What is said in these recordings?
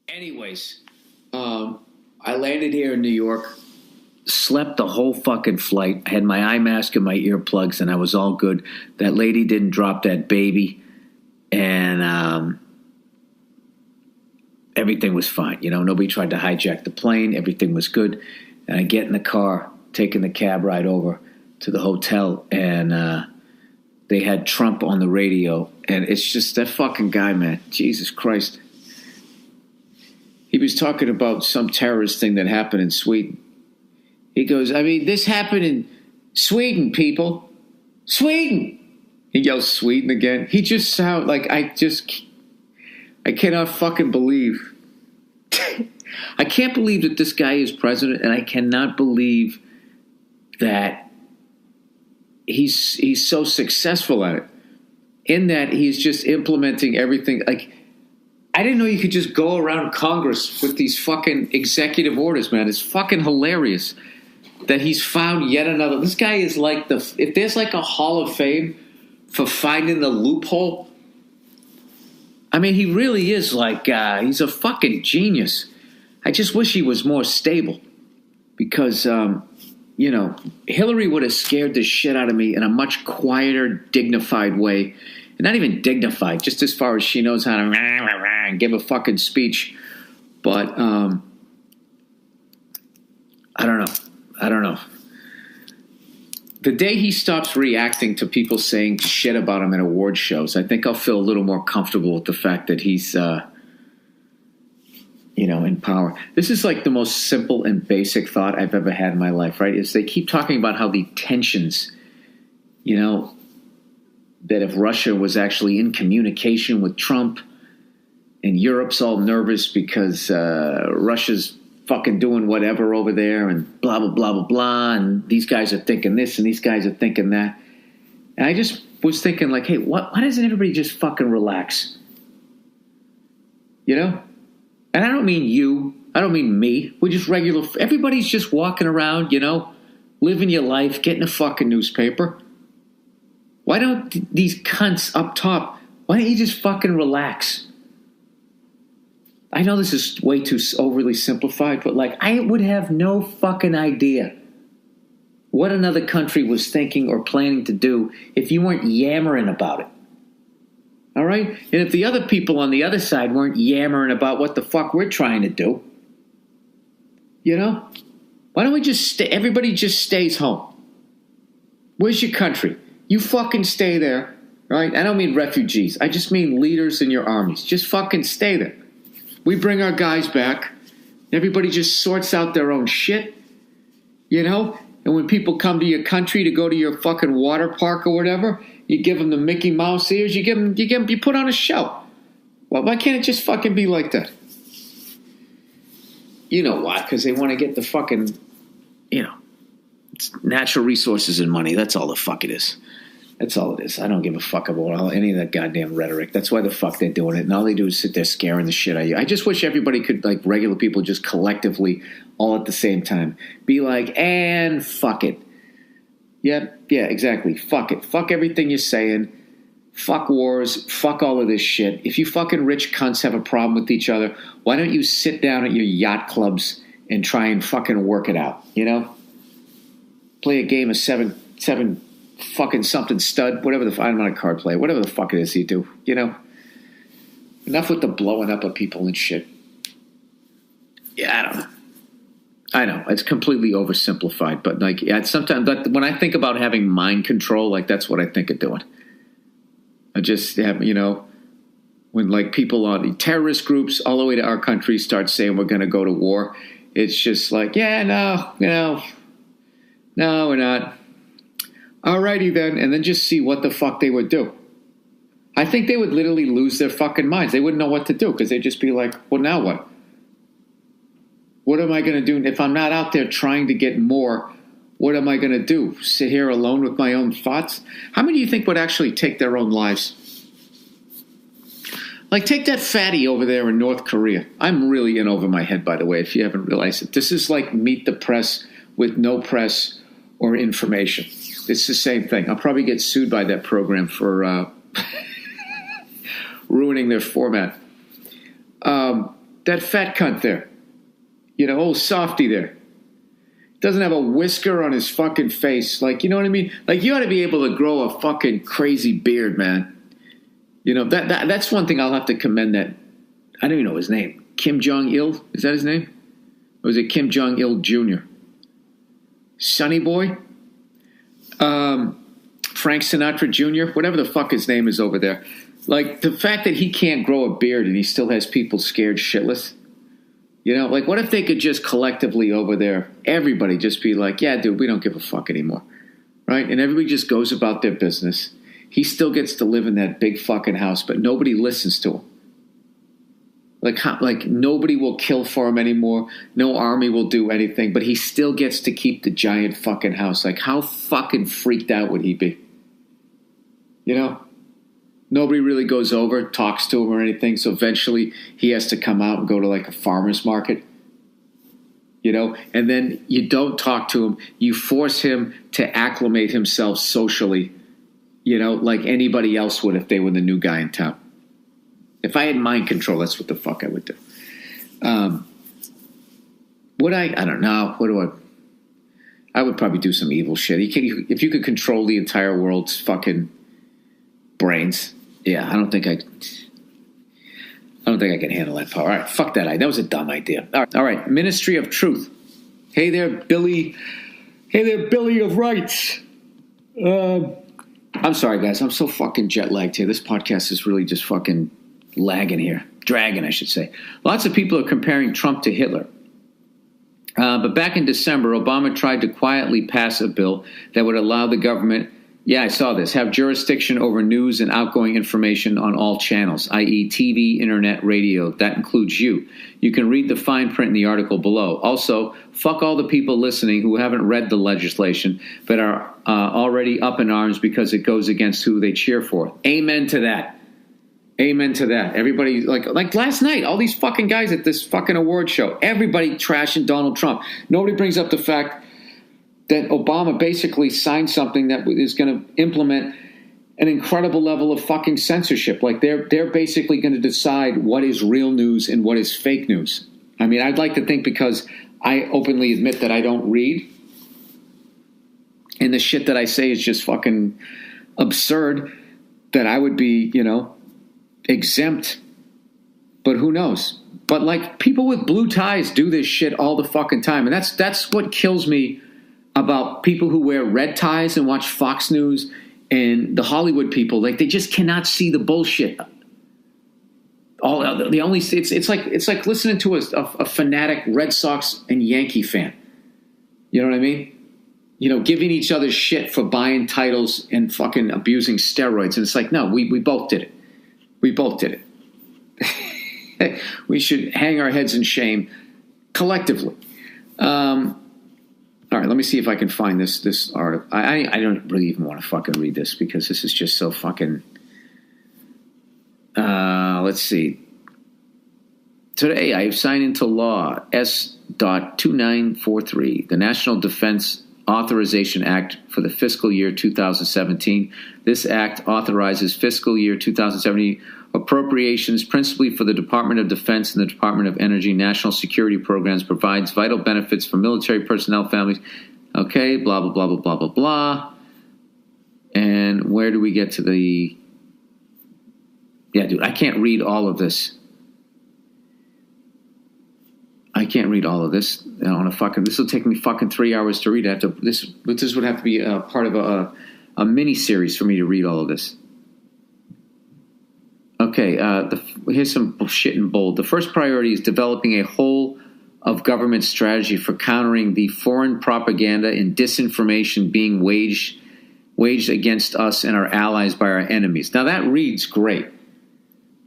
Anyways, I landed here in New York, slept the whole fucking flight. I had my eye mask and my earplugs, and I was all good. That lady didn't drop that baby, and everything was fine. You know, nobody tried to hijack the plane. Everything was good. And I get in the car, taking the cab ride over to the hotel, and they had Trump on the radio. And it's just that fucking guy, man. Jesus Christ. He was talking about some terrorist thing that happened in Sweden. He goes, I mean, this happened in Sweden, people. Sweden! He yells Sweden again. He just sounds like I cannot fucking believe. I can't believe that this guy is president, and I cannot believe that he's so successful at it. In that he's just implementing everything. Like, I didn't know you could just go around Congress with these fucking executive orders, man. It's fucking hilarious that he's found yet another. This guy is like if there's like a Hall of Fame for finding the loophole. I mean, he really is like, he's a fucking genius. I just wish he was more stable because, you know, Hillary would have scared the shit out of me in a much quieter, dignified way. And not even dignified, just as far as she knows how to give a fucking speech. But I don't know. The day he stops reacting to people saying shit about him in award shows, I think I'll feel a little more comfortable with the fact that he's, you know, in power. This is like the most simple and basic thought I've ever had in my life, right? Is they keep talking about how the tensions, you know, that if Russia was actually in communication with Trump and Europe's all nervous because Russia's fucking doing whatever over there and blah, blah, blah, blah, blah. And these guys are thinking this and these guys are thinking that. And I just was thinking like, hey, why doesn't everybody just fucking relax? You know? And I don't mean you. I don't mean me. We're just regular. Everybody's just walking around, you know, living your life, getting a fucking newspaper. Why don't these cunts up top, why don't you just fucking relax? I know this is way too overly simplified, but like I would have no fucking idea what another country was thinking or planning to do if you weren't yammering about it. All right? And if the other people on the other side weren't yammering about what the fuck we're trying to do, you know? Why don't we just stay? Everybody just stays home. Where's your country? You fucking stay there, right? I don't mean refugees. I just mean leaders in your armies. Just fucking stay there. We bring our guys back. Everybody just sorts out their own shit, you know? And when people come to your country to go to your fucking water park or whatever, you give them the Mickey Mouse ears. You put on a show. Well, why can't it just fucking be like that? You know why? Because they want to get the fucking, you know, it's natural resources and money. That's all the fuck it is. That's all it is. I don't give a fuck about any of that goddamn rhetoric. That's why the fuck they're doing it. And all they do is sit there scaring the shit out of you. I just wish everybody could, like regular people, just collectively, all at the same time, be like, and fuck it. Yeah, exactly. Fuck it. Fuck everything you're saying. Fuck wars. Fuck all of this shit. If you fucking rich cunts have a problem with each other, why don't you sit down at your yacht clubs and try and fucking work it out, you know? Play a game of seven fucking something stud, whatever I'm not a card player, whatever the fuck it is you do, you know? Enough with the blowing up of people and shit. Yeah, I don't know. I know, it's completely oversimplified, but like, yeah, sometimes, but when I think about having mind control, like that's what I think of doing. I just have, you know, when like people on the terrorist groups all the way to our country start saying we're going to go to war, it's just like, yeah, no, we're not. Alrighty then, and then just see what the fuck they would do. I think they would literally lose their fucking minds. They wouldn't know what to do because they'd just be like, well, now what? What am I going to do? If I'm not out there trying to get more, what am I going to do? Sit here alone with my own thoughts? How many do you think would actually take their own lives? Like, take that fatty over there in North Korea. I'm really in over my head, by the way, if you haven't realized it. This is like Meet the Press with no press or information. It's the same thing. I'll probably get sued by that program for ruining their format. That fat cunt there. Old softy there. Doesn't have a whisker on his fucking face. Like, you know what I mean? Like, you ought to be able to grow a fucking crazy beard, man. That's one thing I'll have to commend that. I don't even know his name. Kim Jong-il? Is that his name? Or is it Kim Jong-il Jr.? Sonny Boy? Frank Sinatra Jr.? Whatever the fuck his name is over there. Like, the fact that he can't grow a beard and he still has people scared shitless. Like, what if they could just collectively over there, everybody just be like, yeah, dude, we don't give a fuck anymore. Right? And everybody just goes about their business. He still gets to live in that big fucking house, but nobody listens to him. Like nobody will kill for him anymore. No army will do anything, but he still gets to keep the giant fucking house. Like, how fucking freaked out would he be? Nobody really goes over, talks to him or anything, so eventually he has to come out and go to like a farmer's market. And then you don't talk to him. You force him to acclimate himself socially, like anybody else would if they were the new guy in town. If I had mind control, that's what the fuck I would do. Would I? I don't know. What do I would probably do some evil shit. If you could control the entire world's fucking brains, yeah, I don't think I can handle that power. All right, fuck that. That was a dumb idea. All right. Ministry of Truth. Hey there, Billy. Hey there, Billy of Rights. I'm sorry, guys. I'm so fucking jet lagged here. This podcast is really just fucking lagging here. Dragging, I should say. Lots of people are comparing Trump to Hitler. But back in December, Obama tried to quietly pass a bill that would allow the government, yeah, I saw this, have jurisdiction over news and outgoing information on all channels, i.e. TV, internet, radio. That includes you. You can read the fine print in the article below. Also, fuck all the people listening who haven't read the legislation but are already up in arms because it goes against who they cheer for. Amen to that. Amen to that. Everybody, like last night, all these fucking guys at this fucking award show, everybody trashing Donald Trump. Nobody brings up the fact that Obama basically signed something that is going to implement an incredible level of fucking censorship. Like they're basically going to decide what is real news and what is fake news. I mean, I'd like to think, because I openly admit that I don't read, and the shit that I say is just fucking absurd, that I would be, exempt. But who knows? But like, people with blue ties do this shit all the fucking time. And that's what kills me about people who wear red ties and watch Fox News and the Hollywood people. Like, they just cannot see the bullshit. It's like listening to a fanatic Red Sox and Yankee fan. You know what I mean? Giving each other shit for buying titles and fucking abusing steroids. And it's like, no, we both did it. We both did it. We should hang our heads in shame collectively. All right, let me see if I can find this article. I don't really even want to fucking read this, because this is just so fucking... let's see. Today, I have signed into law S.2943, the National Defense Authorization Act for the fiscal year 2017. This act authorizes fiscal year 2017 appropriations principally for the Department of Defense and the Department of Energy national security programs, provides vital benefits for military personnel families. Okay, blah, blah, blah, blah, blah, blah, blah. And where do we get to the... Yeah, dude, I can't read all of this. I can't read all of this. I don't want to fucking... This will take me fucking 3 hours to read. This would have to be a part of a mini-series for me to read all of this. Okay, here's some shit in bold. The first priority is developing a whole of government strategy for countering the foreign propaganda and disinformation being waged against us and our allies by our enemies. Now, that reads great,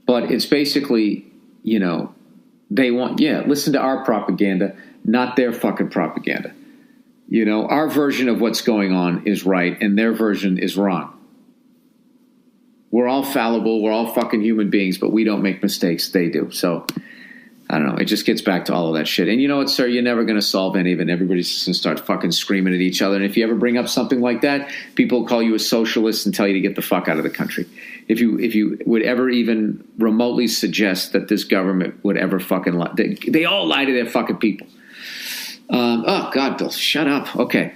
but it's basically, they want, listen to our propaganda, not their fucking propaganda. Our version of what's going on is right, and their version is wrong. We're all fallible. We're all fucking human beings, but we don't make mistakes. They do. So I don't know. It just gets back to all of that shit. And you know what, sir? You're never going to solve any of it. Everybody's just going to start fucking screaming at each other. And if you ever bring up something like that, people will call you a socialist and tell you to get the fuck out of the country. If you would ever even remotely suggest that this government would ever fucking lie. They all lie to their fucking people. Oh, God, Bill, shut up. Okay.